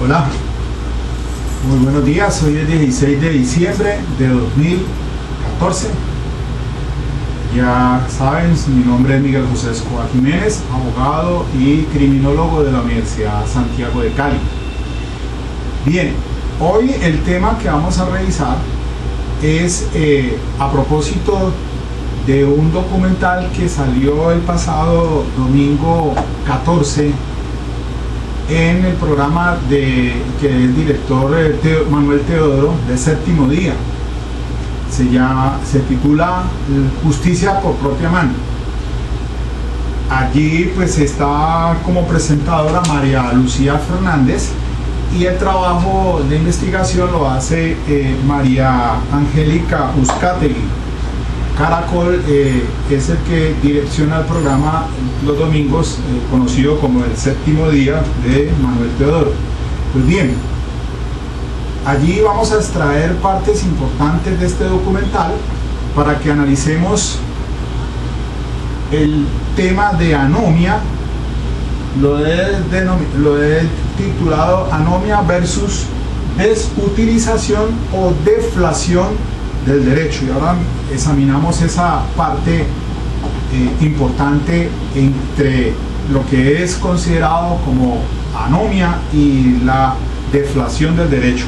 Hola, muy buenos días. Hoy es 16 de diciembre de 2014. Ya saben, mi nombre es Miguel José Escobar Jiménez, abogado y criminólogo de la Universidad Santiago de Cali. Bien, hoy el tema que vamos a revisar es a propósito de un documental que salió el pasado domingo 14 en el programa que el director Manuel Teodoro de Séptimo Día. Se titula Justicia por propia mano. Allí pues está como presentadora María Lucía Fernández y el trabajo de investigación lo hace María Angélica Uzcategui. Caracol es el que direcciona el programa los domingos, conocido como el Séptimo Día de Manuel Teodoro. Pues bien, allí vamos a extraer partes importantes de este documental para que analicemos el tema de anomia. Lo he titulado Anomia versus desutilización o deflación del derecho, y ahora examinamos esa parte importante entre lo que es considerado como anomia y la deflación del derecho.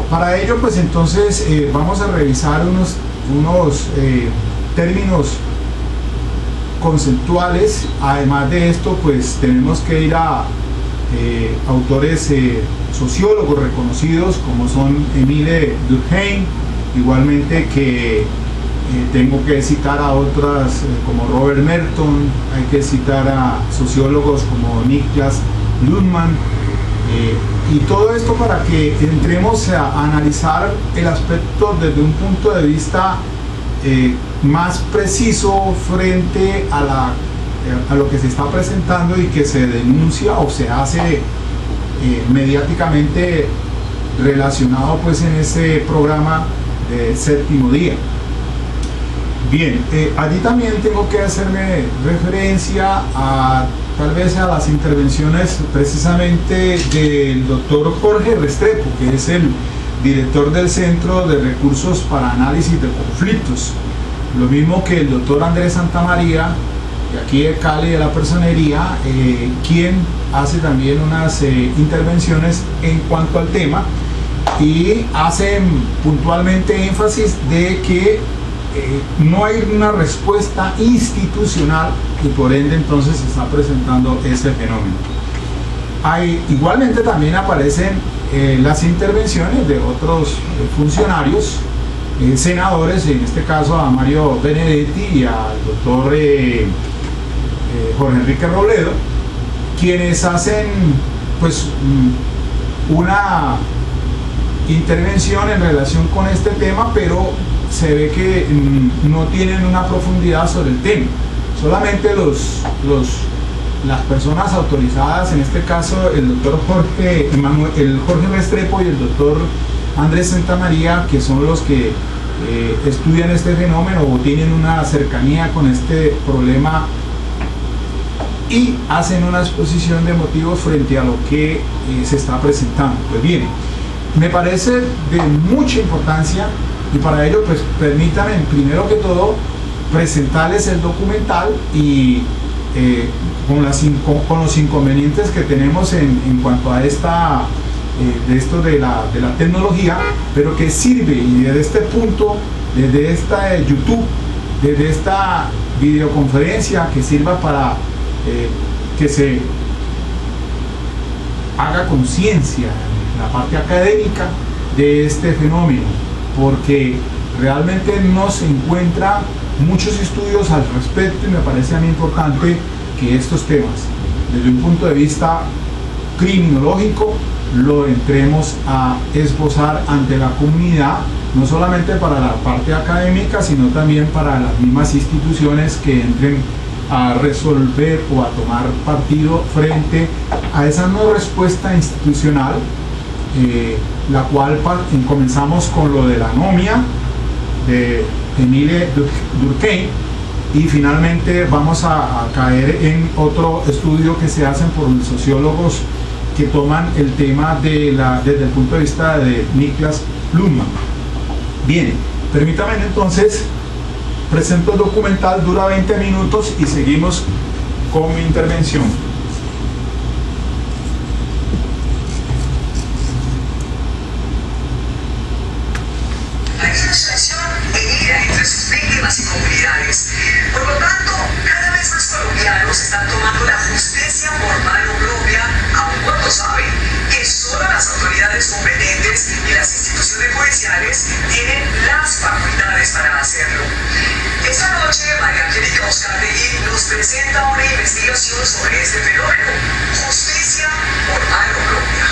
Para ello pues entonces vamos a revisar unos términos conceptuales. Además de esto pues tenemos que ir a autores sociólogos reconocidos como son Émile Durkheim, igualmente que tengo que citar a otras como Robert Merton, hay que citar a sociólogos como Niklas Luhmann, y todo esto para que entremos a analizar el aspecto desde un punto de vista más preciso frente a lo que se está presentando y que se denuncia o se hace mediáticamente relacionado pues en ese programa de Séptimo Día. Bien, allí también tengo que hacerme referencia tal vez a las intervenciones precisamente del doctor Jorge Restrepo, que es el director del Centro de Recursos para Análisis de Conflictos, lo mismo que el doctor Andrés Santamaría, de aquí de Cali, de la Personería, quien hace también unas intervenciones en cuanto al tema y hacen puntualmente énfasis de que no hay una respuesta institucional y por ende entonces se está presentando ese fenómeno. Igualmente también aparecen las intervenciones de otros funcionarios, senadores, en este caso a Mario Benedetti y al doctor Jorge Enrique Robledo, quienes hacen pues una intervención en relación con este tema, pero se ve que no tienen una profundidad sobre el tema. Solamente las personas autorizadas, en este caso el doctor Jorge Restrepo y el doctor Andrés Santamaría, que son los que estudian este fenómeno o tienen una cercanía con este problema y hacen una exposición de motivos frente a lo que se está presentando. Pues bien, me parece de mucha importancia y para ello pues permítanme primero que todo presentarles el documental y con los inconvenientes que tenemos en cuanto a esto de la tecnología, pero que sirve, y desde este punto, desde esta YouTube, desde esta videoconferencia, que sirva para que se haga conciencia en la parte académica de este fenómeno, porque realmente no se encuentran muchos estudios al respecto y me parece a mí importante que estos temas, desde un punto de vista criminológico, lo entremos a esbozar ante la comunidad, no solamente para la parte académica, sino también para las mismas instituciones que entren a resolver o a tomar partido frente a esa no respuesta institucional, la cual comenzamos con lo de la anomia de Émile Durkheim y finalmente vamos a caer en otro estudio que se hacen por los sociólogos que toman el tema desde el punto de vista de Niklas Luhmann. Bien, permítame entonces, presento el documental, dura 20 minutos y seguimos con mi intervención. Hay una extensión herida entre sus víctimas y comunidades. Por lo tanto, cada vez más colombianos están tomando la justicia por mano propia, aun cuando saben que solo las autoridades competentes y las instituciones judiciales tienen las facultades para hacerlo. Esta noche, María Angélica Oscartegui nos presenta una investigación sobre este fenómeno: justicia por mano propia.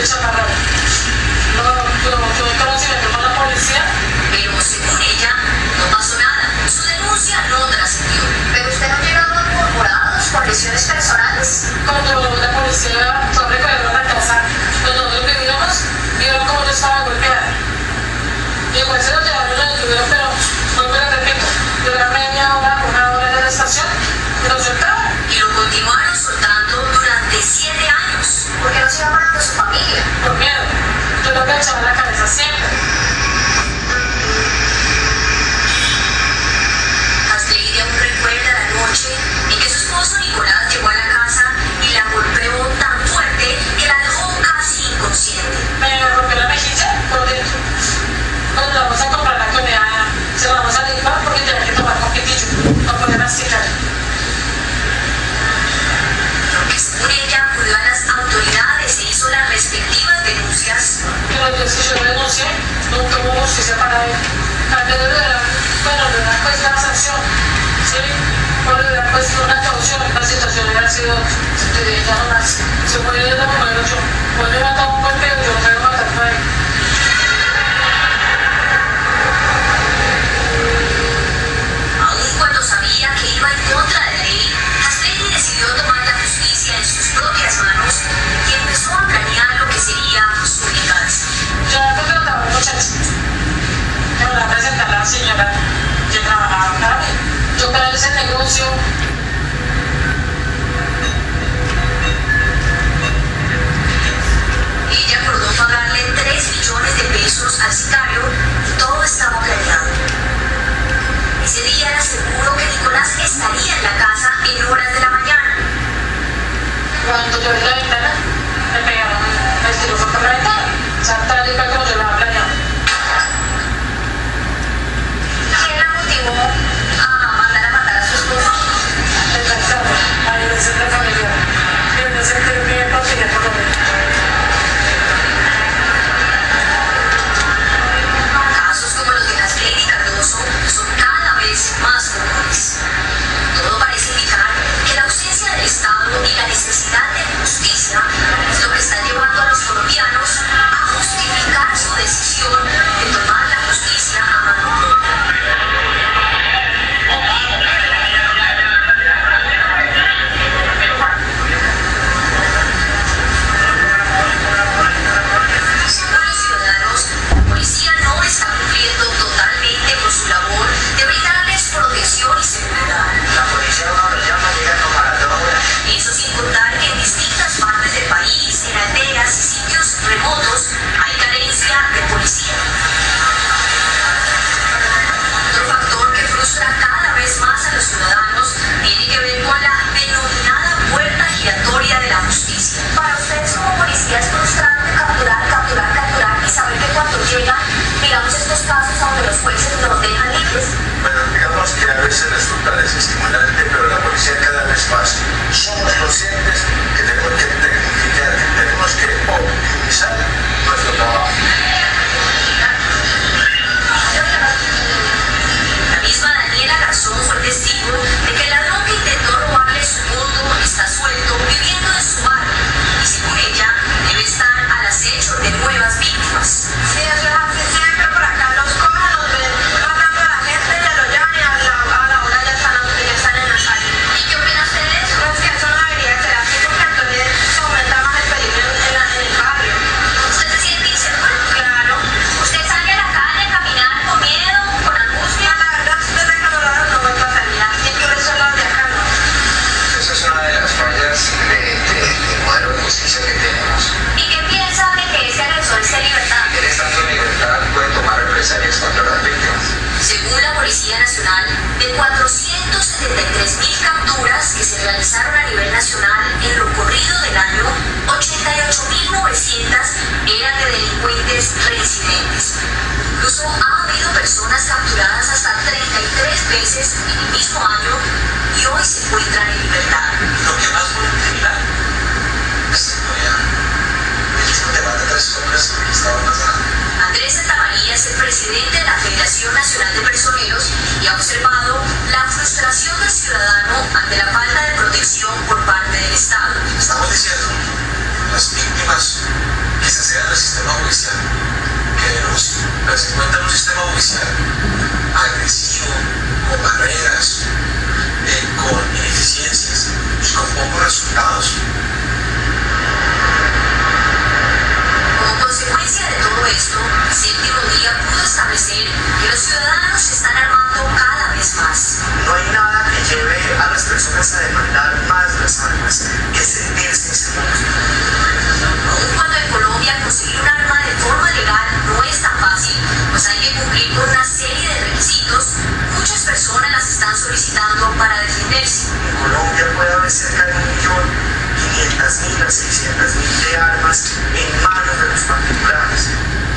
de chaparrón. Tuve conocimiento con la policía. Pero según ella, no pasó nada. Su denuncia no trascendió. ¿Pero usted no llegaba a corporados por lesiones personales? Cuando la policía fue a recoger la casa donde nosotros vivíamos, vieron cómo yo estaba golpeada. Y igual se lo llevaron, lo detuvieron, pero vuelvo y le repito, de la media hora, una hora de la estación, lo soltaron. Y lo continuaron soltando durante 7 años. ¿Por qué no se iba parando a su familia? Por miedo. Yo lo agachaba en la cabeza siempre. Hasleidy aún recuerda la noche en que su esposo Nicolás llegó a la casa y la golpeó tan fuerte que la dejó casi inconsciente. Me rompió la mejilla por dentro. Cuando la vamos a comprar la comida, se la vamos a limpiar porque tenía que tomar con pitillo, no podía masticar. Porque según ella acudió a las autoridades e hizo las respectivas denuncias. Pero los días que yo lo denuncié, nunca hubo justicia para él. Antes de ver, bueno, le hubieran puesto una sanción, ¿sí? O le hubieran puesto una caución, la situación hubiera sido de ya no más. Se murió de la mujer, yo. Pues me mataba un golpe, yo no me voy a matar por él. Aun cuando sabía que iba en contra de la ley, Hasleidy decidió tomar la justicia en sus propias manos y empezó a planear lo que sería su venganza. Yo me contrataba a un muchacho. Me voy a presentar a la señora. Yo trabajaba para mí. Yo para ese negocio. Ella acordó pagarle 3 millones de pesos al sicario y todo estaba planeado. Ese día era seguro que Nicolás estaría en la casa en horas de la mañana. Cuando yo abrí la ventana, me pegaron el tiro fue por la ventana. O sea, tal y cual como yo lo había planeado. ¿Quién la motivó a mandar a matar a su esposa? El pensado, la violencia intrafamiliar. Violencia intrafamiliar por lo menos. Casos como los de Hasleidy Cardoso son cada vez más comunes. Todo parece indicar que la ausencia del Estado y la necesidad de justicia es lo que está llevando a los colombianos a justificar su decisión de tomar la justicia a mano propia. Según los ciudadanos, la policía no está cumpliendo totalmente con su labor de brindarles protección y seguridad. La policía no lo llama, llega como a las 2 horas. Eso sin contar que en distintas partes del país, en aldeas y sitios remotos, hay carencia de policía. Otro factor que frustra cada vez más a los ciudadanos tiene que ver con la denominada puerta giratoria de la justicia. Para ustedes como policía es frustrante capturar y saber que cuando llegan, digamos, estos casos a donde los jueces los dejan libres. Bueno, digamos que a veces resulta desestimulante, pero la policía cada vez más somos conscientes que tenemos que optimizar nuestro trabajo. La misma Daniela Garzón fue testigo de que el ladrón que intentó robarle su mundo está suelto, viviendo en su barrio, y según ella, debe estar al acecho de nuevas víctimas. Sí, eso es así siempre, por acá los cojan, los ven matando a la gente, ya lo llaman y a la hora ya están en la calle. ¿Y qué opina usted de eso? No, es que eso no debería ser así porque entonces se aumenta más el peligro en el barrio. ¿Usted se siente inseguro? Claro. ¿Usted sale a la calle a caminar con miedo, con angustia? La verdad, desde que lo no vuelvo a salir, así que eso los de acá no. Esa es una de las fallas del modelo de justicia que tenemos. ¿Y qué piensa de que ese agresor esté en libertad? En estando en libertad puede tomar represalias contra las víctimas. Según la Policía Nacional, de 473.000 capturas que se realizaron a nivel nacional en lo corrido del año, 88.900 eran de delincuentes reincidentes. Incluso ha habido personas capturadas hasta 33 veces en el mismo año y hoy se encuentran en libertad. Lo que más vulnerabilidad es la seguridad. El tipo te mata 3 hombres y estaba pasando. Andrés Santamaría es el presidente de la Federación Nacional de Personeros y ha observado la frustración del ciudadano ante la falta de protección por parte del Estado. Estamos diciendo las víctimas que se sistema judicial que denuncia, pero se encuentra un sistema judicial agresivo, con barreras, con ineficiencias y con pocos resultados. Como consecuencia de todo esto, Séptimo Día pudo establecer que los ciudadanos se están armando cada vez más. No hay nada que lleve a las personas a demandar más las armas que sentirse inseguros. Aun cuando en Colombia conseguir un arma de forma legal no es tan fácil, pues hay que cumplir con una serie de requisitos, muchas personas las están solicitando para defenderse. En Colombia puede haber cerca de 1.500.000 a 600.000 de armas en manos de los particulares.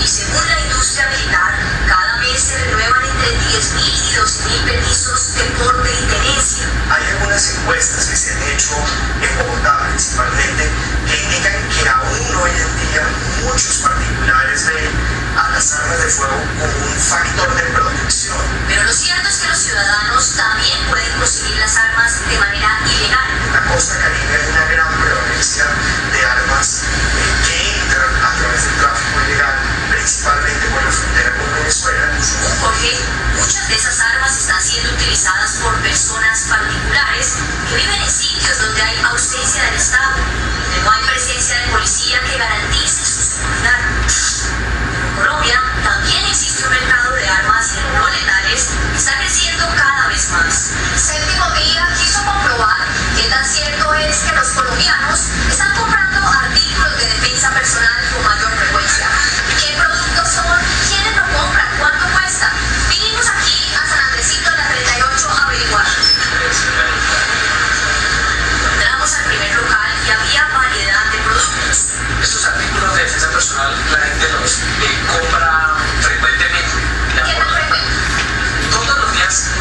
Y según la industria militar, cada mes se renuevan entre 10.000 y 12.000 permisos de porte y tenencia. Hay algunas encuestas que se han hecho en Bogotá principalmente que indican que aún hoy en día muchos particulares ven a las armas de fuego como un factor de protección. Pero lo cierto es que los ciudadanos también pueden conseguir las armas de manera ilegal. En la costa caribe hay una gran prevalencia de armas que entran a través del tráfico ilegal, principalmente por la frontera con Venezuela. Jorge, muchas de esas armas están siendo utilizadas por personas particulares que viven en sitios donde hay ausencia del Estado, donde no hay presencia de policía que garantice su seguridad. En Colombia también existe un mercado de armas no letales que está creciendo cada vez más. Séptimo Día quiso comprobar qué tan cierto es que los colombianos están comprando artículos de defensa personal con mayor frecuencia. ¿Qué productos son? ¿Quiénes lo compran? ¿Cuánto cuesta? Vinimos aquí a San Andresito de la 38 a averiguar. Entramos al primer local y había variedad de productos. Estos artículos de defensa personal la gente los compra frecuentemente. ¿Qué tan frecuente? Todos los días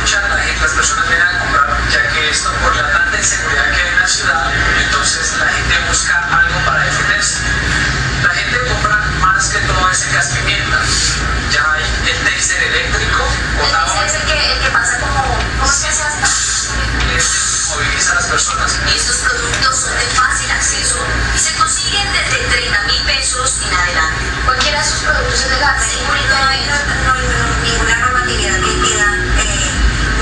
las personas vienen a comprar, ya que esto por la tanta inseguridad que hay en la ciudad, entonces la gente busca algo para defenderse. La gente compra más que todo ese gas pimienta. Ya hay el taser eléctrico, Es el que pasa como... ¿Cómo es que se hace? moviliza a las personas. Estos productos son de fácil acceso y se consiguen desde 30.000 pesos en adelante. ¿Cualquiera de sus productos es legal? No hay ninguna normatividad que impida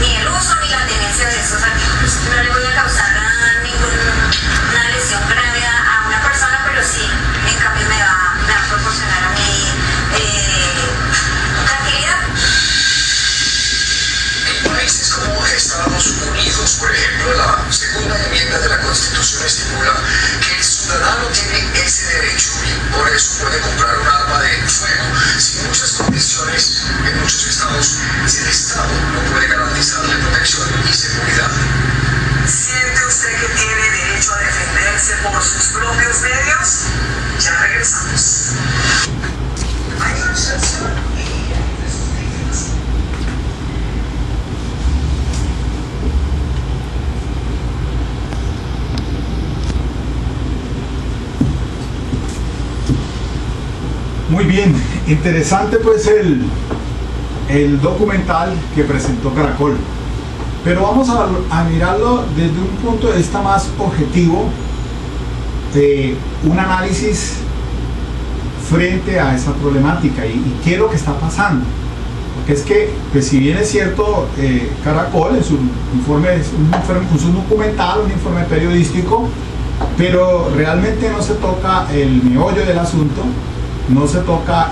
ni el uso ni la tenencia de esos artículos. No le voy a causar ninguna lesión grave a una persona, pero sí, en cambio me va a proporcionar a mí tranquilidad. En países como Estados Unidos, por ejemplo, la segunda enmienda de la Constitución estipula que el ciudadano tiene ese derecho y por eso puede comprar un arma de fuego sin muchas condiciones. En muchos estados, si el Estado no puede garantizarle protección y seguridad. ¿Siente usted que tiene derecho a defenderse por sus propios medios? Ya regresamos. Hay una sanción y Muy bien, interesante pues el documental que presentó Caracol, pero vamos a mirarlo desde un punto de vista más objetivo, de un análisis frente a esa problemática y qué es lo que está pasando, porque es que pues, si bien es cierto, Caracol en su informe es un documental, un informe periodístico, pero realmente no se toca el meollo del asunto, no se toca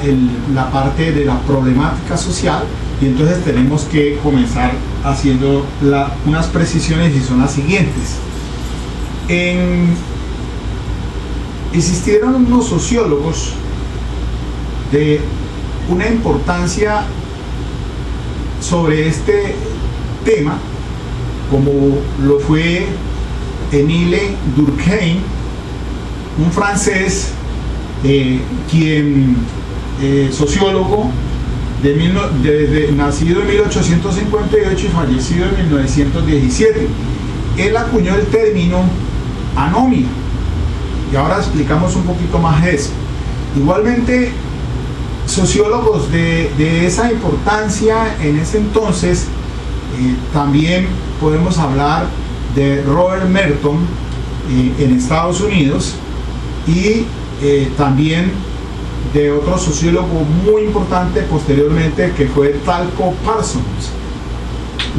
la parte de la problemática social, y entonces tenemos que comenzar haciendo unas precisiones, y son las siguientes. Existieron unos sociólogos de una importancia sobre este tema, como lo fue Émile Durkheim, un francés, quien sociólogo nacido en 1858 y fallecido en 1917. Él acuñó el término anomia, y ahora explicamos un poquito más eso. Igualmente, sociólogos de esa importancia en ese entonces, también podemos hablar de Robert Merton en Estados Unidos, y también de otro sociólogo muy importante posteriormente, que fue Talcott Parsons.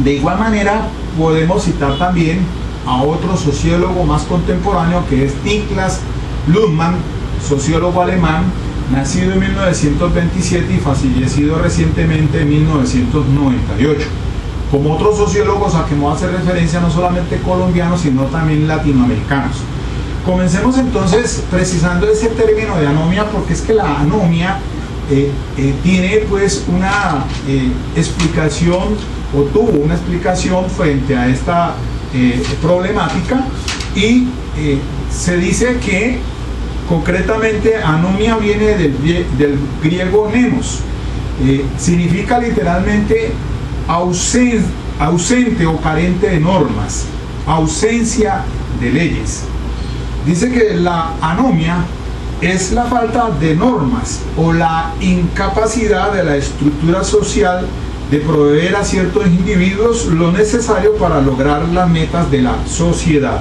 De igual manera podemos citar también a otro sociólogo más contemporáneo, que es Niklas Luhmann, sociólogo alemán, nacido en 1927 y fallecido recientemente en 1998. Como otros sociólogos a que me voy a hacer referencia, no solamente colombianos, sino también latinoamericanos. Comencemos entonces precisando ese término de anomia, porque es que la anomia tiene pues una explicación, o tuvo una explicación frente a esta problemática, y se dice que concretamente anomia viene del griego nemos, significa literalmente ausente o carente de normas, ausencia de leyes. Dice que la anomia es la falta de normas o la incapacidad de la estructura social de proveer a ciertos individuos lo necesario para lograr las metas de la sociedad.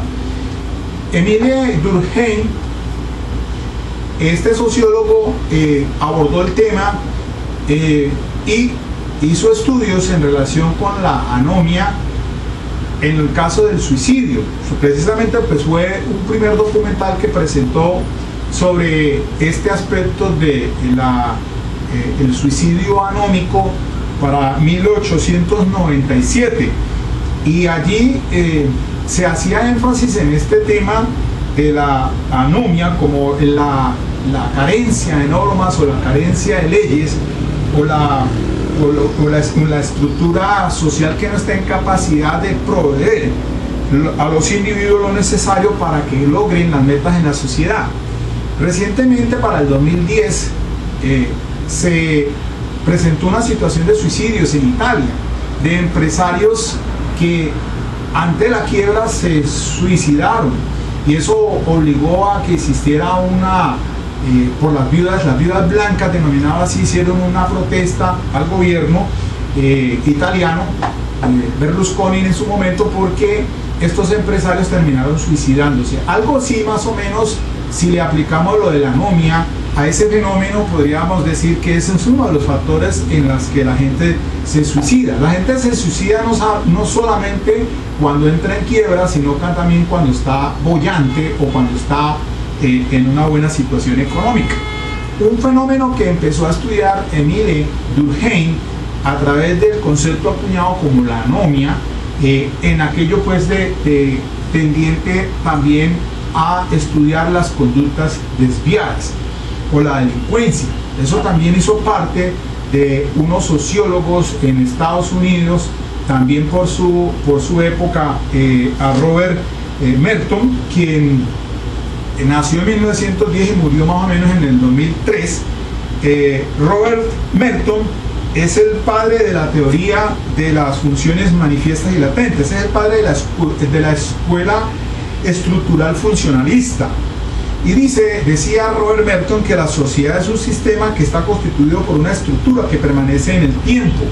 Émile Durkheim, este sociólogo, abordó el tema y hizo estudios en relación con la anomia en el caso del suicidio. Precisamente pues fue un primer documental que presentó sobre este aspecto de el suicidio anómico para 1897, y allí se hacía énfasis en este tema de la anomia como la carencia de normas o la carencia de leyes o la estructura social que no está en capacidad de proveer a los individuos lo necesario para que logren las metas en la sociedad. Recientemente, para el 2010, se presentó una situación de suicidios en Italia, de empresarios que ante la quiebra se suicidaron, y eso obligó a que existiera una por las viudas blancas, denominadas así, hicieron una protesta al gobierno italiano, Berlusconi en su momento, porque estos empresarios terminaron suicidándose. Algo así más o menos, si le aplicamos lo de la anomia a ese fenómeno, podríamos decir que ese es uno de los factores en los que la gente se suicida. La gente se suicida no solamente cuando entra en quiebra, sino también cuando está boyante o cuando está en una buena situación económica. Un fenómeno que empezó a estudiar Émile Durkheim a través del concepto acuñado como la anomia, en aquello pues de tendiente también a estudiar las conductas desviadas o la delincuencia. Eso también hizo parte de unos sociólogos en Estados Unidos, también por su época, a Robert Merton, quien nació en 1910 y murió más o menos en el 2003. Robert Merton es el padre de la teoría de las funciones manifiestas y latentes, es el padre de la escuela estructural funcionalista. Y decía Robert Merton que la sociedad es un sistema que está constituido por una estructura que permanece en el tiempo,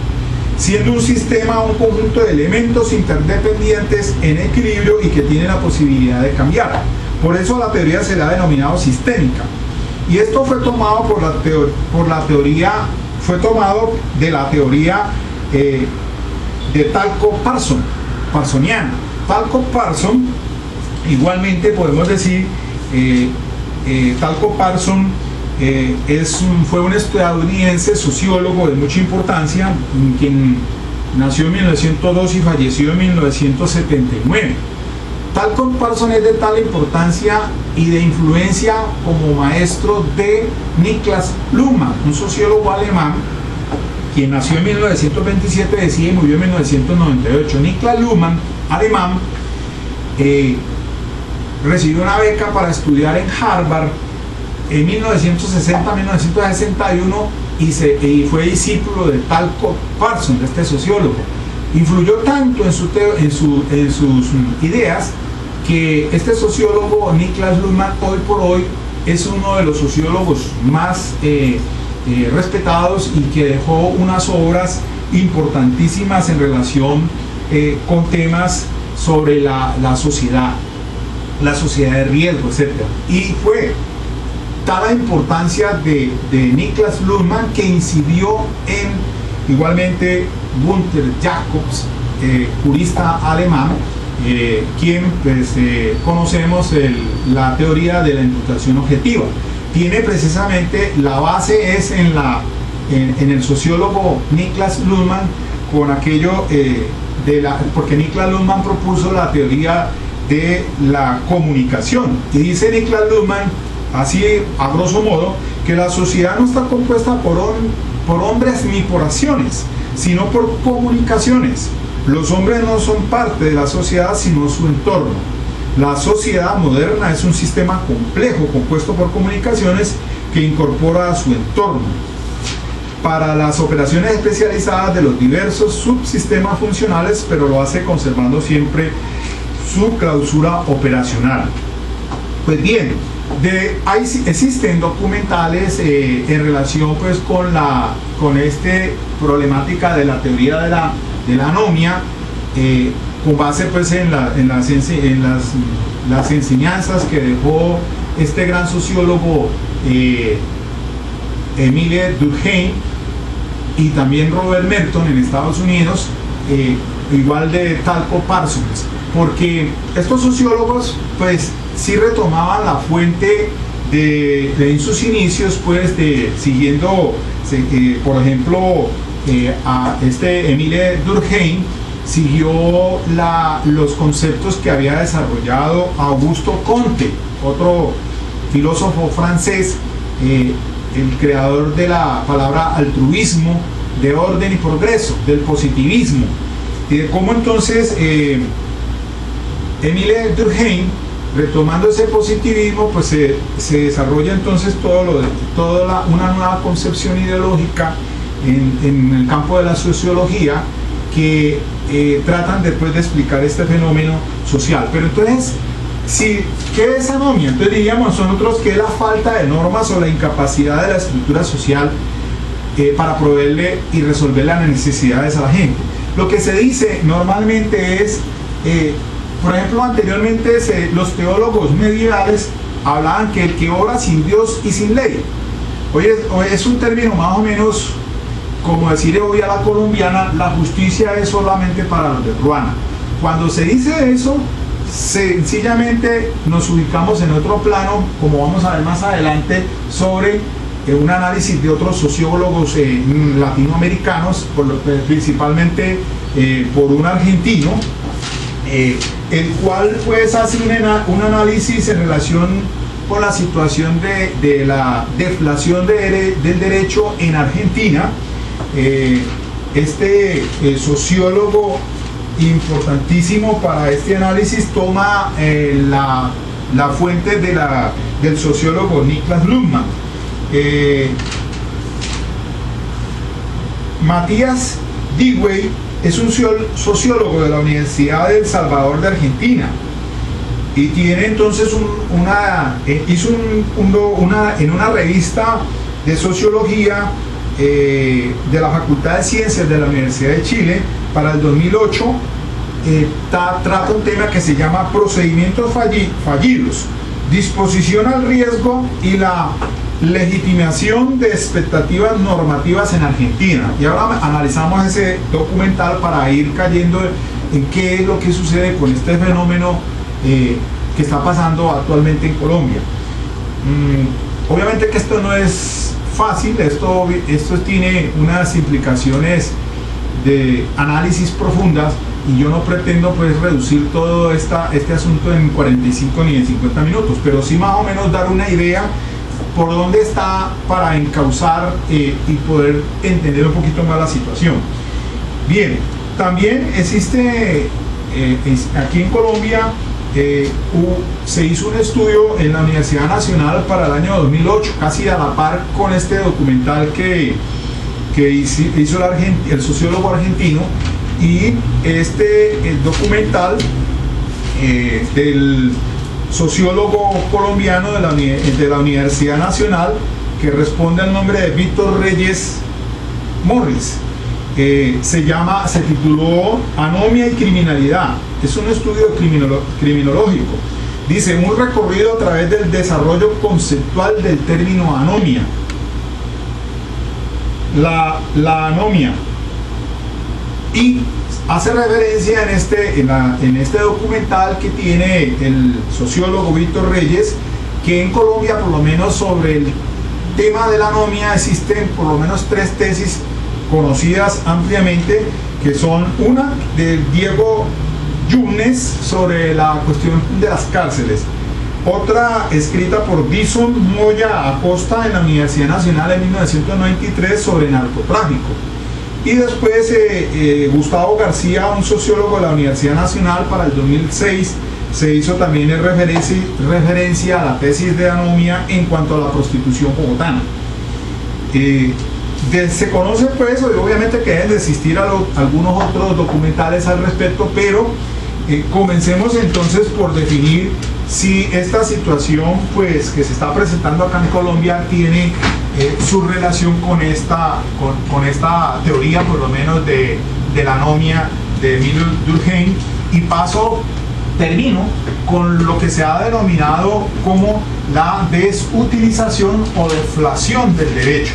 siendo un sistema un conjunto de elementos interdependientes en equilibrio y que tiene la posibilidad de cambiar. Por eso la teoría se le ha denominado sistémica. Y esto fue tomado de la teoría de Talcott Parsons, parsoniana. Talcott Parsons, igualmente podemos decir, Talcott Parsons fue un estadounidense sociólogo de mucha importancia, quien nació en 1902 y falleció en 1979. Talcott Parsons es de tal importancia y de influencia como maestro de Niklas Luhmann, un sociólogo alemán, quien nació en 1927, decía, y murió en 1998. Niklas Luhmann, alemán, recibió una beca para estudiar en Harvard en 1960-1961 y fue discípulo de Talcott Parsons, de este sociólogo. Influyó tanto en sus ideas que este sociólogo, Niklas Luhmann, hoy por hoy es uno de los sociólogos más respetados, y que dejó unas obras importantísimas en relación con temas sobre la sociedad de riesgo, etc. Y fue da la importancia de Niklas Luhmann, que incidió en igualmente Gunther Jacobs, jurista alemán, quien pues, conocemos la teoría de la imputación objetiva. Tiene precisamente la base es en el sociólogo Niklas Luhmann, con aquello porque Niklas Luhmann propuso la teoría de la comunicación, y dice Niklas Luhmann, así a grosso modo, que la sociedad no está compuesta por hombres ni por acciones, sino por comunicaciones. Los hombres no son parte de la sociedad, sino su entorno. La sociedad moderna es un sistema complejo compuesto por comunicaciones que incorpora a su entorno para las operaciones especializadas de los diversos subsistemas funcionales, pero lo hace conservando siempre su clausura operacional. Pues bien, existen documentales en relación pues con esta problemática de la teoría de la anomia, con base pues en las enseñanzas que dejó este gran sociólogo Emile Durkheim, y también Robert Merton en Estados Unidos, igual de Talcott Parsons, porque estos sociólogos pues sí retomaban la fuente en sus inicios, pues siguiendo por ejemplo a Emile Durkheim siguió los conceptos que había desarrollado Auguste Comte, otro filósofo francés, el creador de la palabra altruismo, de orden y progreso, del positivismo, y de cómo entonces Emile Durkheim, retomando ese positivismo, pues se desarrolla entonces una nueva concepción ideológica en el campo de la sociología, que tratan después de explicar este fenómeno social. Pero entonces, ¿qué es anomia? Entonces diríamos nosotros que es la falta de normas o la incapacidad de la estructura social para proveerle y resolver las necesidades a la gente. Lo que se dice normalmente es, por ejemplo, anteriormente los teólogos medievales hablaban que el que obra sin Dios y sin ley. Hoy es un término más o menos como decir hoy a la colombiana, la justicia es solamente para los de Ruana. Cuando se dice eso, sencillamente nos ubicamos en otro plano, como vamos a ver más adelante, sobre un análisis de otros sociólogos latinoamericanos, principalmente por un argentino, el cual pues hace un análisis en relación con la situación de la deflación del derecho en Argentina. Sociólogo importantísimo para este análisis toma la fuente del sociólogo Niklas Luhmann. Matías Dewey es un sociólogo de la Universidad de El Salvador de Argentina, y tiene entonces hizo en una revista de sociología de la Facultad de Ciencias de la Universidad de Chile para el 2008, trata un tema que se llama procedimientos fallidos, disposición al riesgo y la legitimación de expectativas normativas en Argentina. Y ahora analizamos ese documental para ir cayendo en qué es lo que sucede con este fenómeno que está pasando actualmente en Colombia. Obviamente que esto no es fácil, esto tiene unas implicaciones de análisis profundas, y yo no pretendo pues reducir todo este asunto en 45 ni en 50 minutos, pero sí más o menos dar una idea por dónde está para encauzar y poder entender un poquito más la situación. Bien, también existe aquí en Colombia se hizo un estudio en la Universidad Nacional para el año 2008, casi a la par con este documental que hizo el sociólogo argentino, y el documental del sociólogo colombiano de la Universidad Nacional, que responde al nombre de Víctor Reyes Morris, se tituló Anomia y Criminalidad. Es un estudio criminológico Dice, un recorrido a través del desarrollo conceptual del término anomia. La anomia. Y hace referencia en este documental que tiene el sociólogo Víctor Reyes, que en Colombia, por lo menos sobre el tema de la anomia, existen por lo menos 3 tesis conocidas ampliamente, que son una de Diego Yunes sobre la cuestión de las cárceles, otra escrita por Dison Moya Acosta en la Universidad Nacional en 1993 sobre narcotráfico, y después Gustavo García, un sociólogo de la Universidad Nacional, para el 2006 se hizo también referencia a la tesis de anomia en cuanto a la prostitución bogotana. Se conoce pues, obviamente que deben de existir algunos otros documentales al respecto, pero comencemos entonces por definir si esta situación pues que se está presentando acá en Colombia tiene su relación con esta teoría, por lo menos de la anomia de Emilio Durkheim, y termino con lo que se ha denominado como la desutilización o deflación del derecho.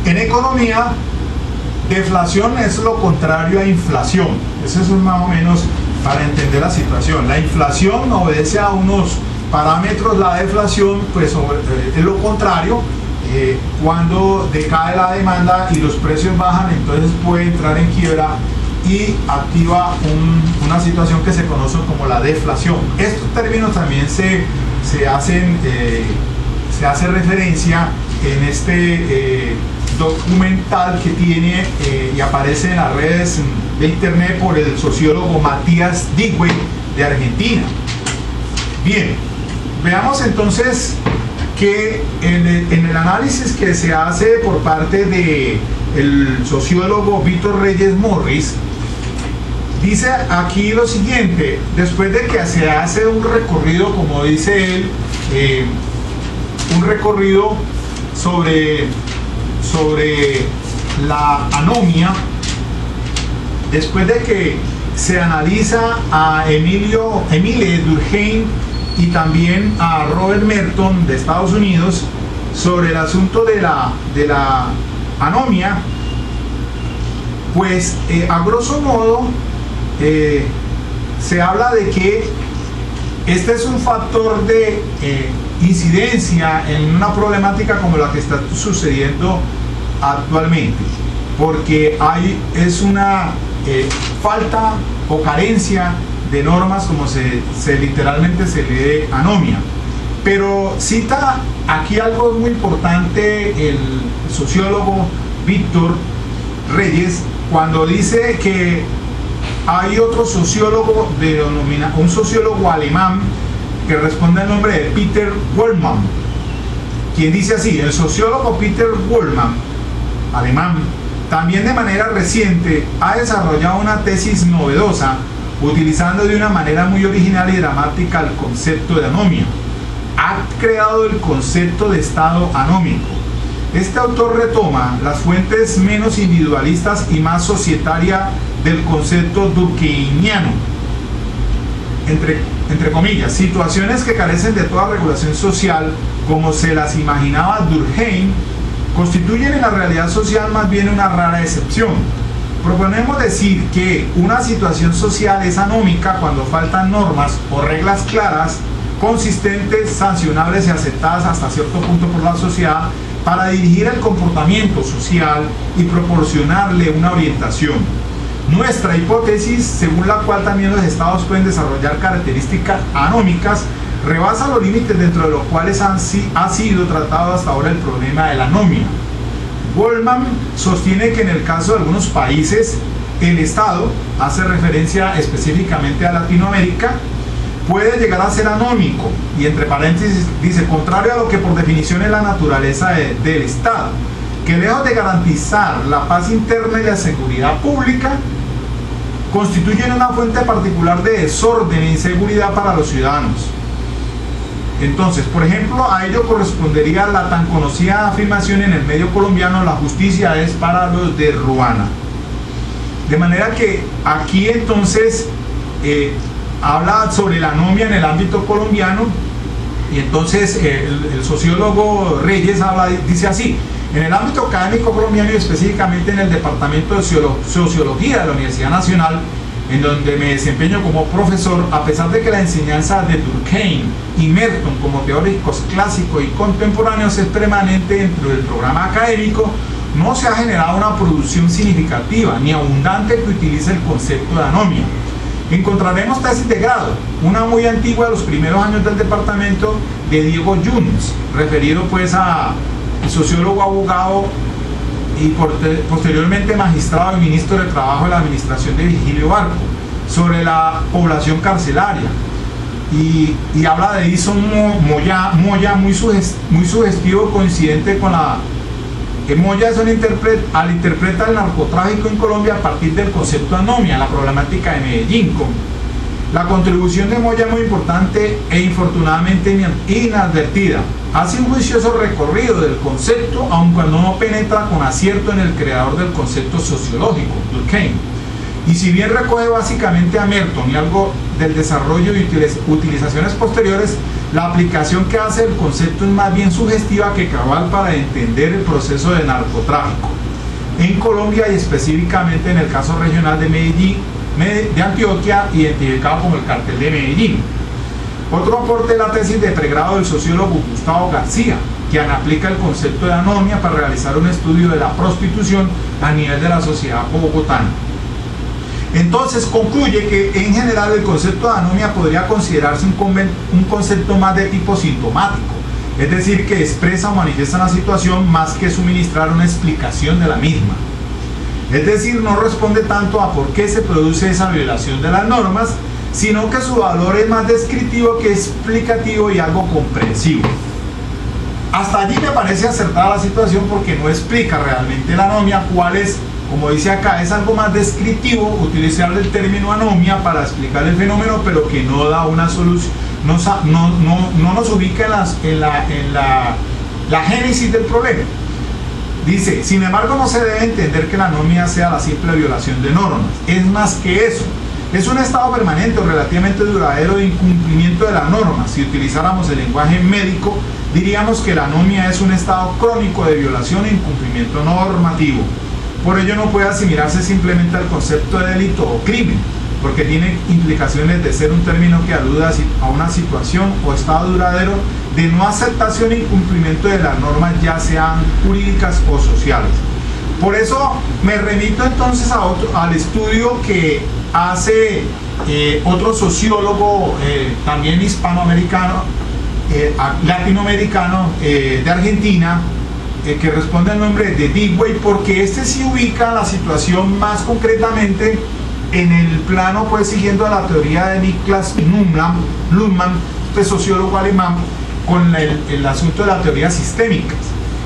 En economía, deflación es lo contrario a inflación. Eso es más o menos para entender la situación. La inflación obedece a unos parámetros, la deflación pues es lo contrario. Cuando decae la demanda y los precios bajan, entonces puede entrar en quiebra y activa una situación que se conoce como la deflación. Estos términos también se hace referencia en este documental que tiene y aparece en las redes de internet por el sociólogo Matías Digüe de Argentina. Bien, veamos entonces que en el análisis que se hace por parte del sociólogo Víctor Reyes Morris, dice aquí lo siguiente: después de que se hace un recorrido, como dice él, un recorrido sobre la anomia, después de que se analiza a Emile Durkheim y también a Robert Merton de Estados Unidos sobre el asunto de la anomia, pues a grosso modo se habla de que este es un factor de incidencia en una problemática como la que está sucediendo actualmente, porque es una falta o carencia de normas, como literalmente se lee anomia. Pero cita aquí algo muy importante el sociólogo Víctor Reyes cuando dice que hay otro sociólogo, un sociólogo alemán que responde al nombre de Peter Wollmann, quien dice así: el sociólogo Peter Wollmann, alemán, también de manera reciente ha desarrollado una tesis novedosa utilizando de una manera muy original y dramática el concepto de anomia. Ha creado el concepto de estado anómico. Este autor retoma las fuentes menos individualistas y más societaria del concepto durkheimiano, entre comillas, situaciones que carecen de toda regulación social como se las imaginaba Durkheim, constituyen en la realidad social más bien una rara excepción. Proponemos decir que una situación social es anómica cuando faltan normas o reglas claras, consistentes, sancionables y aceptadas hasta cierto punto por la sociedad para dirigir el comportamiento social y proporcionarle una orientación. Nuestra hipótesis, según la cual también los estados pueden desarrollar características anómicas, rebasa los límites dentro de los cuales ha sido tratado hasta ahora el problema de la anomia. Wollmann sostiene que en el caso de algunos países, el Estado, hace referencia específicamente a Latinoamérica, puede llegar a ser anómico, y entre paréntesis dice, contrario a lo que por definición es la naturaleza del Estado, que lejos de garantizar la paz interna y la seguridad pública, constituyen una fuente particular de desorden e inseguridad para los ciudadanos. Entonces, por ejemplo, a ello correspondería la tan conocida afirmación en el medio colombiano: la justicia es para los de Ruana. De manera que aquí entonces habla sobre la anomia en el ámbito colombiano, y entonces el sociólogo Reyes dice así: en el ámbito académico colombiano y específicamente en el Departamento de Sociología de la Universidad Nacional, en donde me desempeño como profesor, a pesar de que la enseñanza de Durkheim y Merton como teóricos clásicos y contemporáneos es permanente dentro del programa académico, no se ha generado una producción significativa ni abundante que utilice el concepto de anomia. Encontraremos tesis de grado, una muy antigua de los primeros años del departamento de Diego Junts, referido pues a sociólogo, abogado y posteriormente magistrado y ministro de Trabajo de la administración de Virgilio Barco, sobre la población carcelaria, y habla de Edison Moya muy sugestivo, coincidente con la que Moya interpreta el narcotráfico en Colombia a partir del concepto de anomia, la problemática de Medellín. La contribución de Moya es muy importante e infortunadamente inadvertida. Hace un juicioso recorrido del concepto, aun cuando no penetra con acierto en el creador del concepto sociológico, Durkheim. Y si bien recoge básicamente a Merton y algo del desarrollo y utilizaciones posteriores, la aplicación que hace el concepto es más bien sugestiva que cabal para entender el proceso de narcotráfico en Colombia, y específicamente en el caso regional de Medellín, de Antioquia, identificado como el cartel de Medellín. Otro aporte de la tesis de pregrado del sociólogo Gustavo García, quien aplica el concepto de anomia para realizar un estudio de la prostitución a nivel de la sociedad bogotana. Entonces concluye que en general el concepto de anomia podría considerarse un concepto más de tipo sintomático, es decir, que expresa o manifiesta una situación más que suministrar una explicación de la misma. Es decir, no responde tanto a por qué se produce esa violación de las normas, sino que su valor es más descriptivo que explicativo y algo comprensivo. Hasta allí me parece acertada la situación, porque no explica realmente la anomia, cuál es, como dice acá, es algo más descriptivo utilizar el término anomia para explicar el fenómeno, pero que no da una solución, no nos ubica en la génesis del problema. Dice: sin embargo, no se debe entender que la anomia sea la simple violación de normas, es más que eso. Es un estado permanente o relativamente duradero de incumplimiento de la norma. Si utilizáramos el lenguaje médico, diríamos que la anomia es un estado crónico de violación e incumplimiento normativo. Por ello no puede asimilarse simplemente al concepto de delito o crimen, porque tiene implicaciones de ser un término que aluda a una situación o estado duradero de no aceptación e incumplimiento de las normas, ya sean jurídicas o sociales. Por eso me remito entonces al estudio que hace otro sociólogo también hispanoamericano, latinoamericano, de Argentina, que responde al nombre de Digway, porque este sí ubica la situación más concretamente en el plano, pues siguiendo la teoría de Niklas Luhmann, este sociólogo alemán, con el asunto de la teoría sistémica.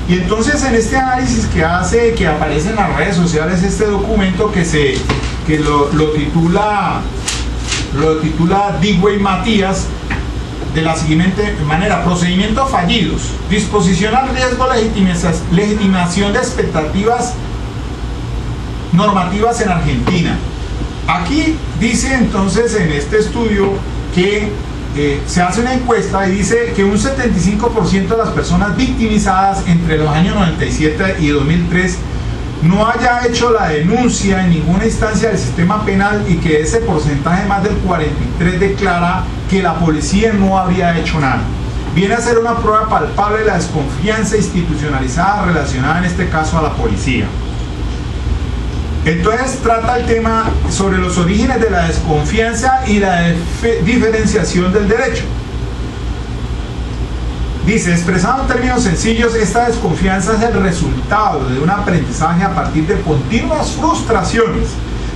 Y entonces en este análisis que hace, que aparece en las redes sociales, este documento que lo titula Digway Matías de la siguiente manera: procedimientos fallidos, disposición al riesgo, legitimación de expectativas normativas en Argentina. Aquí dice entonces en este estudio que se hace una encuesta y dice que un 75% de las personas victimizadas entre los años 97 y 2003 no haya hecho la denuncia en ninguna instancia del sistema penal, y que ese porcentaje, más del 43%, declara que la policía no habría hecho nada. Viene a ser una prueba palpable de la desconfianza institucionalizada relacionada en este caso a la policía. Entonces trata el tema sobre los orígenes de la desconfianza y la diferenciación del derecho. Dice: expresado en términos sencillos, esta desconfianza es el resultado de un aprendizaje a partir de continuas frustraciones.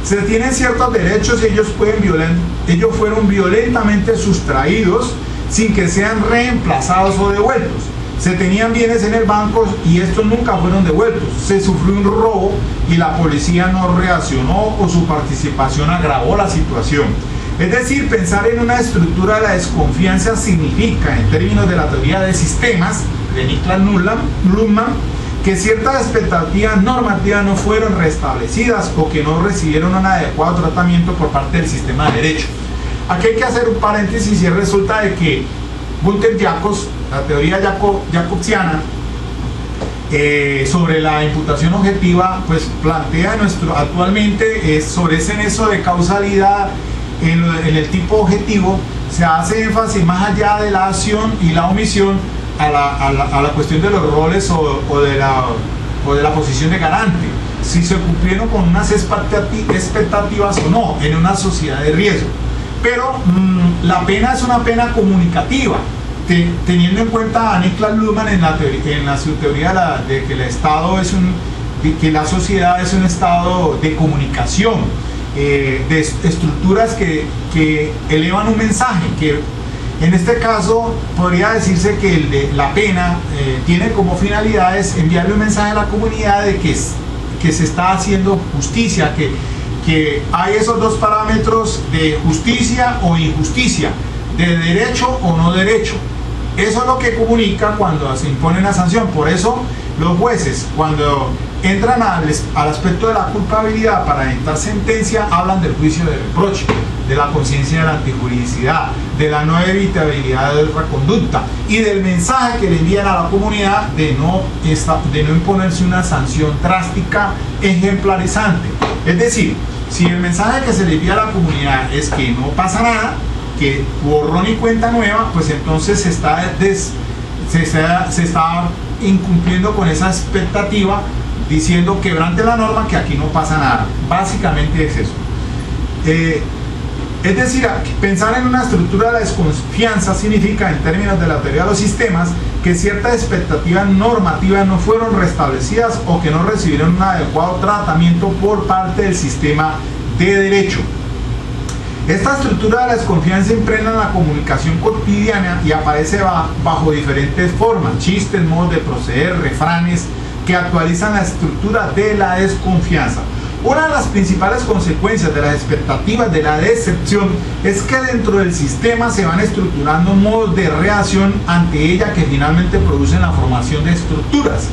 Se tienen ciertos derechos y ellos fueron violentamente sustraídos sin que sean reemplazados o devueltos. Se tenían bienes en el banco y estos nunca fueron devueltos. Se sufrió un robo y la policía no reaccionó, o su participación agravó la situación. Es decir, pensar en una estructura de la desconfianza significa, en términos de la teoría de sistemas de Niklas Luhmann, que ciertas expectativas normativas no fueron restablecidas o que no recibieron un adecuado tratamiento por parte del sistema de derecho. Aquí hay que hacer un paréntesis y resulta de que Günter Jacobs, la teoría jacobsiana, sobre la imputación objetiva, pues plantea actualmente sobre ese nexo de causalidad en el tipo objetivo. Se hace énfasis más allá de la acción y la omisión a la cuestión de los roles o de la posición de garante, si se cumplieron con unas expectativas o no en una sociedad de riesgo. Pero la pena es una pena comunicativa, teniendo en cuenta a Niklas Luhmann en su teoría de que el Estado que la sociedad es un estado de comunicación, de estructuras que elevan un mensaje, que en este caso podría decirse que la pena tiene como finalidades enviarle un mensaje a la comunidad de que se está haciendo justicia, que hay esos dos parámetros de justicia o injusticia, de derecho o no derecho. Eso es lo que comunica cuando se impone una sanción. Por eso los jueces, cuando entran al aspecto de la culpabilidad para dictar sentencia, hablan del juicio de reproche, de la conciencia de la antijuridicidad, de la no evitabilidad de otra conducta y del mensaje que le envían a la comunidad de no imponerse una sanción drástica ejemplarizante. Es decir, si el mensaje que se le envía a la comunidad es que no pasa nada, que borrón y cuenta nueva, pues entonces se está incumpliendo con esa expectativa, diciendo quebrante la norma, que aquí no pasa nada. Básicamente es eso. Es decir, pensar en una estructura de la desconfianza significa, en términos de la teoría de los sistemas, que ciertas expectativas normativas no fueron restablecidas o que no recibieron un adecuado tratamiento por parte del sistema de derecho. Esta estructura de la desconfianza impregna la comunicación cotidiana y aparece bajo diferentes formas: chistes, modos de proceder, refranes que actualizan la estructura de la desconfianza. Una de las principales consecuencias de las expectativas de la decepción es que dentro del sistema se van estructurando modos de reacción ante ella que finalmente producen la formación de estructuras,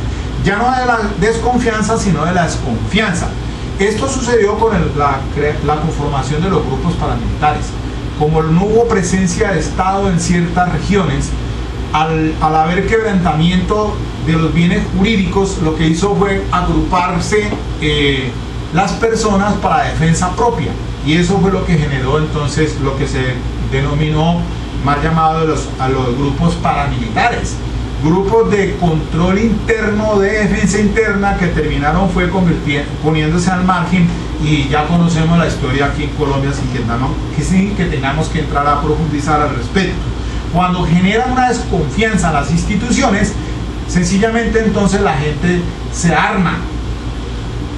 ya no de la desconfianza sino de la desconfianza. Esto sucedió con la conformación de los grupos paramilitares. Como no hubo presencia de Estado en ciertas regiones, al haber quebrantamiento de los bienes jurídicos, lo que hizo fue agruparse las personas para defensa propia, y eso fue lo que generó entonces lo que se denominó más llamado a los grupos paramilitares, grupos de control interno, de defensa interna, que terminaron poniéndose al margen, y ya conocemos la historia aquí en Colombia sin que tengamos que entrar a profundizar al respecto. Cuando generan una desconfianza en las instituciones, sencillamente entonces la gente se arma.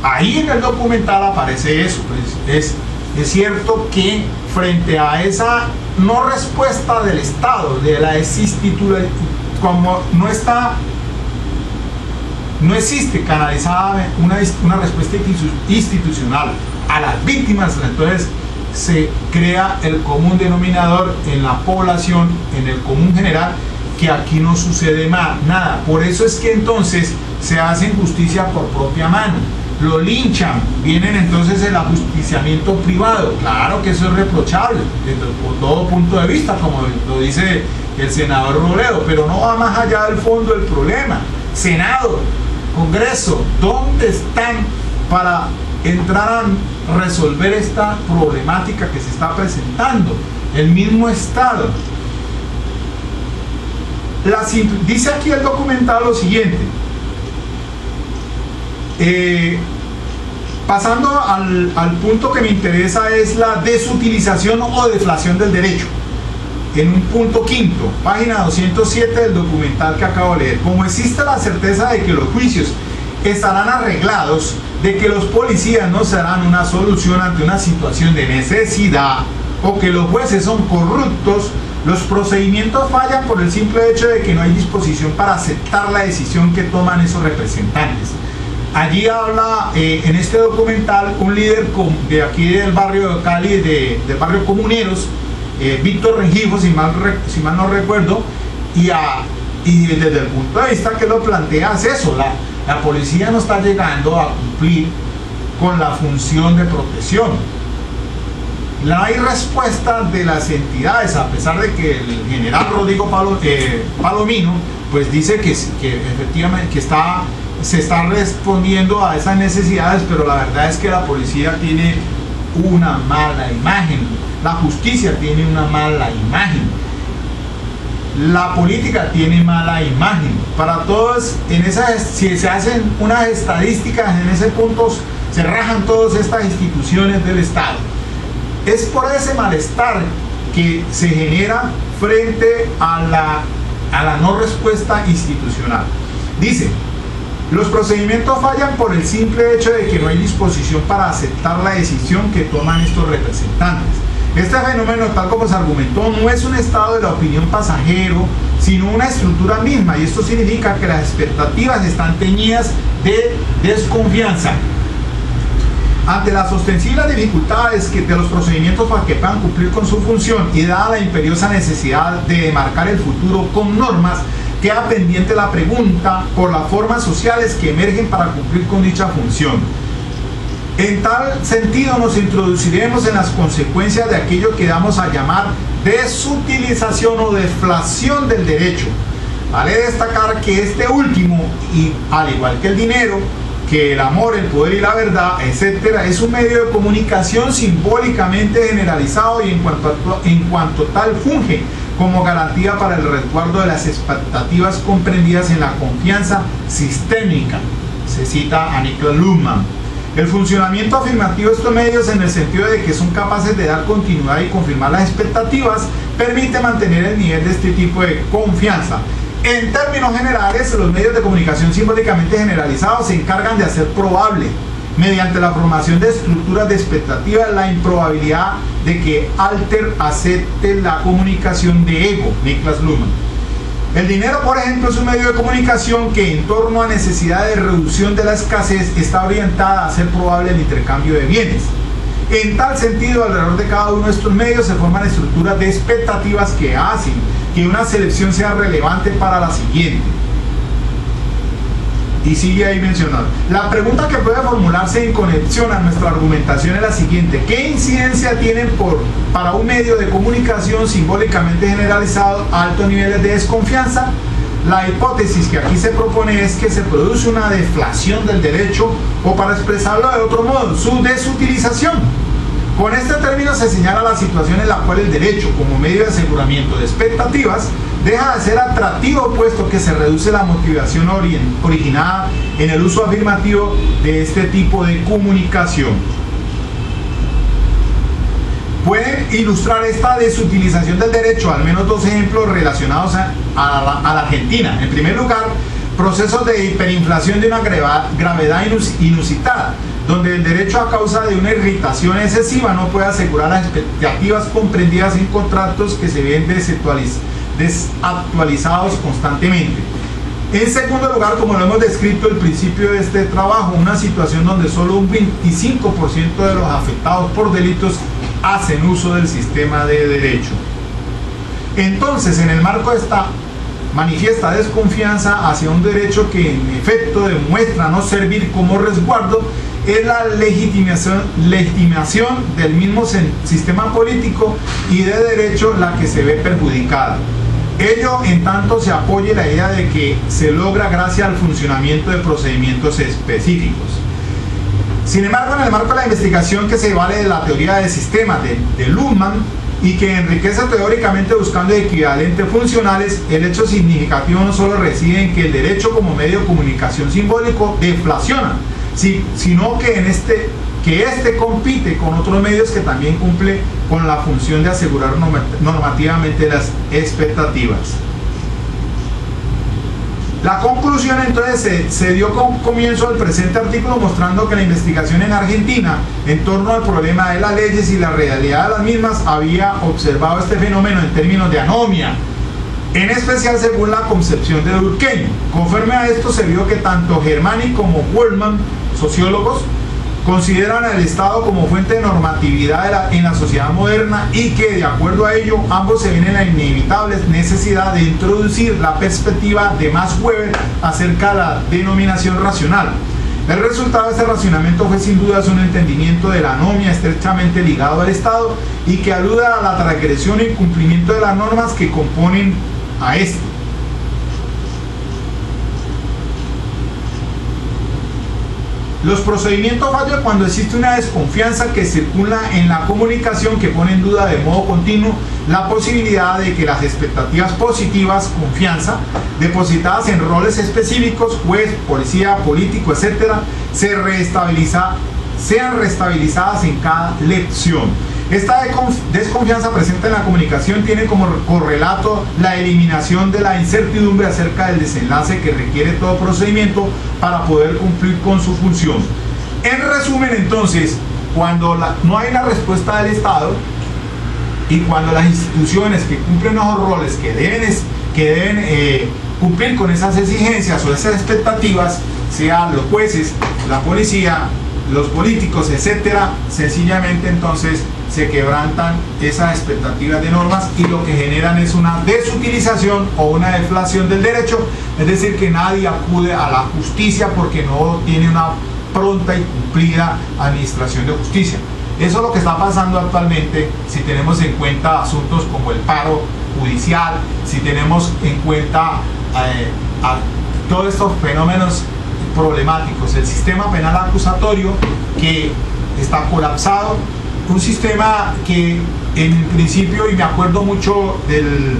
Ahí en el documental aparece eso, pues es cierto que frente a esa no respuesta del Estado, de la institución, como no existe canalizada una respuesta institucional a las víctimas, entonces se crea el común denominador en la población, en el común general, que aquí no sucede nada. Por eso es que entonces se hace justicia por propia mano, lo linchan, vienen entonces el ajusticiamiento privado. Claro que eso es reprochable desde todo punto de vista, como lo dice el senador Robledo, pero no va más allá del fondo del problema. Senado, Congreso, ¿dónde están para entrar a resolver esta problemática que se está presentando? El mismo Estado. Dice aquí el documental lo siguiente. Pasando al punto que me interesa, es la desutilización o deflación del derecho. En un punto quinto, página 207 del documental que acabo de leer: como existe la certeza de que los juicios estarán arreglados, de que los policías no serán una solución ante una situación de necesidad, o que los jueces son corruptos, los procedimientos fallan por el simple hecho de que no hay disposición para aceptar la decisión que toman esos representantes. Allí habla en este documental un líder de aquí del barrio de Cali, del barrio Comuneros, Víctor Rengifo, si mal no recuerdo, y desde el punto de vista que lo plantea es eso: la policía no está llegando a cumplir con la función de protección. no hay respuesta de las entidades, a pesar de que el general Rodrigo Palomino pues dice que efectivamente se está respondiendo a esas necesidades, pero la verdad es que la policía tiene una mala imagen, la justicia tiene una mala imagen, la política tiene mala imagen. Para todos, si se hacen unas estadísticas en ese punto, se rajan todas estas instituciones del Estado. Es por ese malestar que se genera frente a la no respuesta institucional. Dice: los procedimientos fallan por el simple hecho de que no hay disposición para aceptar la decisión que toman estos representantes. Este fenómeno, tal como se argumentó, no es un estado de la opinión pasajero, sino una estructura misma, y esto significa que las expectativas están teñidas de desconfianza. Ante las ostensibles dificultades de los procedimientos para que puedan cumplir con su función y dada la imperiosa necesidad de demarcar el futuro con normas, queda pendiente la pregunta por las formas sociales que emergen para cumplir con dicha función. En tal sentido nos introduciremos en las consecuencias de aquello que damos a llamar desutilización o deflación del derecho. Vale destacar que este último, y al igual que el dinero, que el amor, el poder y la verdad, etcétera, es un medio de comunicación simbólicamente generalizado y en cuanto tal funge como garantía para el resguardo de las expectativas comprendidas en la confianza sistémica. Se cita a Niklas Luhmann. El funcionamiento afirmativo de estos medios, en el sentido de que son capaces de dar continuidad y confirmar las expectativas, permite mantener el nivel de este tipo de confianza. En términos generales, los medios de comunicación simbólicamente generalizados se encargan de hacer probable, mediante la formación de estructuras de expectativas, la improbabilidad de que Alter acepte la comunicación de ego. Niklas Luhmann. El dinero, por ejemplo, es un medio de comunicación que, en torno a necesidad de reducción de la escasez, está orientada a hacer probable el intercambio de bienes. En tal sentido, alrededor de cada uno de estos medios se forman estructuras de expectativas que hacen que una selección sea relevante para la siguiente. Y sigue ahí mencionado. La pregunta que puede formularse en conexión a nuestra argumentación es la siguiente: ¿qué incidencia tienen para un medio de comunicación simbólicamente generalizado altos niveles de desconfianza? La hipótesis que aquí se propone es que se produce una deflación del derecho, o, para expresarlo de otro modo, su desutilización. Con este término se señala la situación en la cual el derecho, como medio de aseguramiento de expectativas, deja de ser atractivo, puesto que se reduce la motivación originada en el uso afirmativo de este tipo de comunicación. Pueden ilustrar esta desutilización del derecho al menos dos ejemplos relacionados a la Argentina. En primer lugar, procesos de hiperinflación de una gravedad inusitada, donde el derecho, a causa de una irritación excesiva, no puede asegurar las expectativas comprendidas en contratos que se ven desactualizados constantemente. En segundo lugar, como lo hemos descrito al principio de este trabajo, una situación donde solo un 25% de los afectados por delitos hacen uso del sistema de derecho. Entonces, en el marco de esta manifiesta desconfianza hacia un derecho que en efecto demuestra no servir como resguardo, es la legitimación del mismo sistema político y de derecho la que se ve perjudicada. Ello en tanto se apoye la idea de que se logra gracias al funcionamiento de procedimientos específicos. Sin embargo, en el marco de la investigación que se vale de la teoría de sistemas de Luhmann y que enriquece teóricamente buscando equivalentes funcionales, el hecho significativo no solo reside en que el derecho como medio de comunicación simbólico deflaciona, sino que este compite con otros medios que también cumple con la función de asegurar normativamente las expectativas. La conclusión entonces se dio con comienzo al presente artículo, mostrando que la investigación en Argentina en torno al problema de las leyes y la realidad de las mismas había observado este fenómeno en términos de anomia, en especial según la concepción de Durkheim. Conforme a esto, se vio que tanto Germani como Wellman, sociólogos, consideran al Estado como fuente de normatividad en la sociedad moderna, y que, de acuerdo a ello, ambos se ven en la inevitable necesidad de introducir la perspectiva de Max Weber acerca de la denominación racional. El resultado de este racionamiento fue sin duda un entendimiento de la anomia estrechamente ligado al Estado y que aluda a la transgresión e incumplimiento de las normas que componen a este. Los procedimientos fallan cuando existe una desconfianza que circula en la comunicación que pone en duda de modo continuo la posibilidad de que las expectativas positivas, confianza, depositadas en roles específicos, juez, policía, político, etc., sean restabilizadas en cada lección. Esta desconfianza presente en la comunicación tiene como correlato la eliminación de la incertidumbre acerca del desenlace que requiere todo procedimiento para poder cumplir con su función. En resumen, entonces, cuando no hay una respuesta del Estado y cuando las instituciones que cumplen esos roles que deben cumplir con esas exigencias o esas expectativas, sean los jueces, la policía, los políticos, etcétera, sencillamente entonces se quebrantan esas expectativas de normas y lo que generan es una desutilización o una deflación del derecho, es decir, que nadie acude a la justicia porque no tiene una pronta y cumplida administración de justicia. Eso es lo que está pasando actualmente si tenemos en cuenta asuntos como el paro judicial, si tenemos en cuenta a todos estos fenómenos problemáticos, el sistema penal acusatorio que está colapsado, un sistema que en principio, y me acuerdo mucho del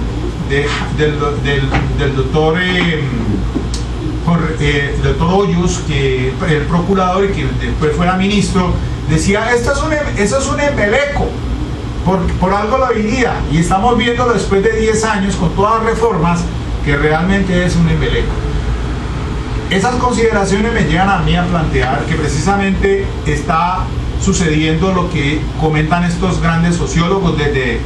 doctor Hoyos, que el procurador y que después fuera ministro, decía, eso es un embeleco, por algo lo diría, y estamos viendo después de 10 años con todas las reformas que realmente es un embeleco. Esas consideraciones me llevan a mí a plantear que precisamente está sucediendo lo que comentan estos grandes sociólogos, desde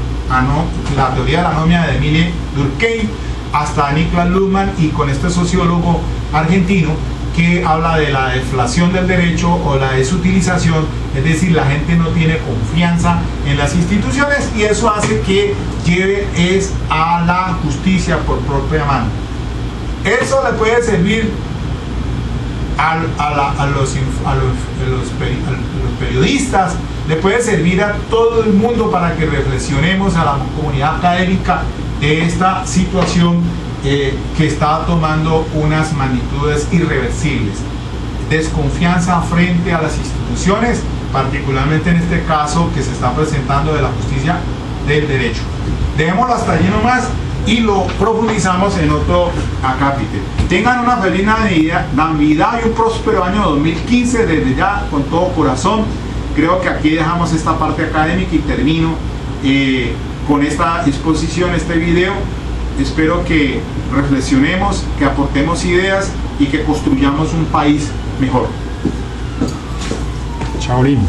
la teoría de la anomia de Emile Durkheim hasta Niklas Luhmann, y con este sociólogo argentino que habla de la deflación del derecho o la desutilización, es decir, la gente no tiene confianza en las instituciones y eso hace que lleve a la justicia por propia mano. Eso le puede servir a los periodistas, le puede servir a todo el mundo para que reflexionemos, a la comunidad académica, de esta situación que está tomando unas magnitudes irreversibles. Desconfianza frente a las instituciones, particularmente en este caso que se está presentando de la justicia del derecho. Dejémoslo hasta allí nomás y lo profundizamos en otro acápite. Tengan una feliz Navidad y un próspero año 2015 desde ya, con todo corazón. Creo que aquí dejamos esta parte académica y termino con esta exposición, este video. Espero que reflexionemos, que aportemos ideas y que construyamos un país mejor. Chao, Lin.